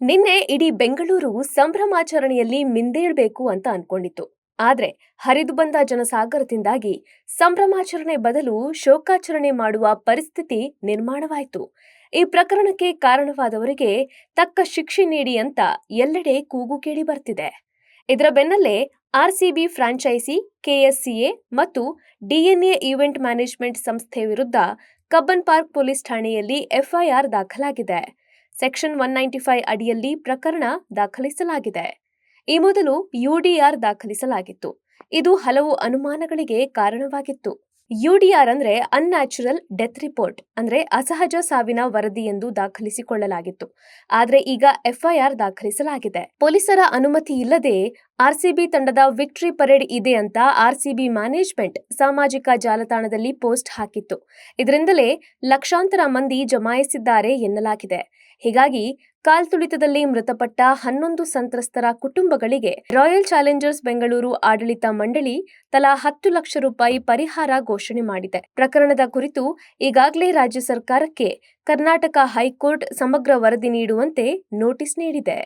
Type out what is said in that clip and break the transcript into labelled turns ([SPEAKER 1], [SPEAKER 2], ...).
[SPEAKER 1] ನಿನ್ನೆ ಇಡೀ ಬೆಂಗಳೂರು ಸಂಭ್ರಮಾಚರಣೆಯಲ್ಲಿ ಮಿಂದೇಳ್ಬೇಕು ಅಂತ ಅನ್ಕೊಂಡಿತ್ತು. ಆದ್ರೆ ಹರಿದು ಬಂದ ಜನಸಾಗರದಿಂದಾಗಿ ಸಂಭ್ರಮಾಚರಣೆ ಬದಲು ಶೋಕಾಚರಣೆ ಮಾಡುವ ಪರಿಸ್ಥಿತಿ ನಿರ್ಮಾಣವಾಯಿತು. ಈ ಪ್ರಕರಣಕ್ಕೆ ಕಾರಣವಾದವರಿಗೆ ತಕ್ಕ ಶಿಕ್ಷೆ ನೀಡಿ ಅಂತ ಎಲ್ಲೆಡೆ ಕೂಗು ಕೇಳಿ ಬರ್ತಿದೆ. ಇದರ ಬೆನ್ನಲ್ಲೇ ಆರ್ಸಿಬಿ ಫ್ರಾಂಚೈಸಿ, ಕೆಎಸ್ಸಿಎ ಮತ್ತು ಡಿಎನ್ಎ ಈವೆಂಟ್ ಮ್ಯಾನೇಜ್ಮೆಂಟ್ ಸಂಸ್ಥೆ ವಿರುದ್ಧ ಕಬ್ಬನ್ ಪಾರ್ಕ್ ಪೊಲೀಸ್ ಠಾಣೆಯಲ್ಲಿ ಎಫ್ಐಆರ್ ದಾಖಲಾಗಿದೆ. ಸೆಕ್ಷನ್ 195 ಅಡಿಯಲ್ಲಿ ಪ್ರಕರಣ ದಾಖಲಿಸಲಾಗಿದೆ. ಈ ಮೊದಲು ಯುಡಿಆರ್ ದಾಖಲಿಸಲಾಗಿತ್ತು. ಇದು ಹಲವು ಅನುಮಾನಗಳಿಗೆ ಕಾರಣವಾಗಿತ್ತು. ಯುಡಿಆರ್ ಅಂದ್ರೆ ಅನ್ಯಾಚುರಲ್ ಡೆತ್ ರಿಪೋರ್ಟ್, ಅಂದ್ರೆ ಅಸಹಜ ಸಾವಿನ ವರದಿ ಎಂದು ದಾಖಲಿಸಿಕೊಳ್ಳಲಾಗಿತ್ತು. ಆದ್ರೆ ಈಗ ಎಫ್ಐಆರ್ ದಾಖಲಿಸಲಾಗಿದೆ. ಪೊಲೀಸರ ಅನುಮತಿ ಇಲ್ಲದೆ ಆರ್ಸಿಬಿ ತಂಡದ ವಿಕ್ಟರಿ ಪರೇಡ್ ಇದೆ ಅಂತ ಆರ್ಸಿಬಿ ಮ್ಯಾನೇಜ್ಮೆಂಟ್ ಸಾಮಾಜಿಕ ಜಾಲತಾಣದಲ್ಲಿ ಪೋಸ್ಟ್ ಹಾಕಿತ್ತು. ಇದರಿಂದಲೇ ಲಕ್ಷಾಂತರ ಮಂದಿ ಜಮಾಯಿಸಿದ್ದಾರೆ ಎನ್ನಲಾಗಿದೆ. ಹೀಗಾಗಿ ಕಾಲ್ತುಳಿತದಲ್ಲಿ ಮೃತಪಟ್ಟ 11 ಸಂತ್ರಸ್ತರ ಕುಟುಂಬಗಳಿಗೆ ರಾಯಲ್ ಚಾಲೆಂಜರ್ಸ್ ಬೆಂಗಳೂರು ಆಡಳಿತ ಮಂಡಳಿ ತಲಾ 10 ಲಕ್ಷ ರೂಪಾಯಿ ಪರಿಹಾರ ಘೋಷಣೆ ಮಾಡಿದೆ. ಪ್ರಕರಣದ ಕುರಿತು ಈಗಾಗಲೇ ರಾಜ್ಯ ಸರ್ಕಾರಕ್ಕೆ ಕರ್ನಾಟಕ ಹೈಕೋರ್ಟ್ ಸಮಗ್ರ ವರದಿ ನೀಡುವಂತೆ ನೋಟಿಸ್ ನೀಡಿದೆ.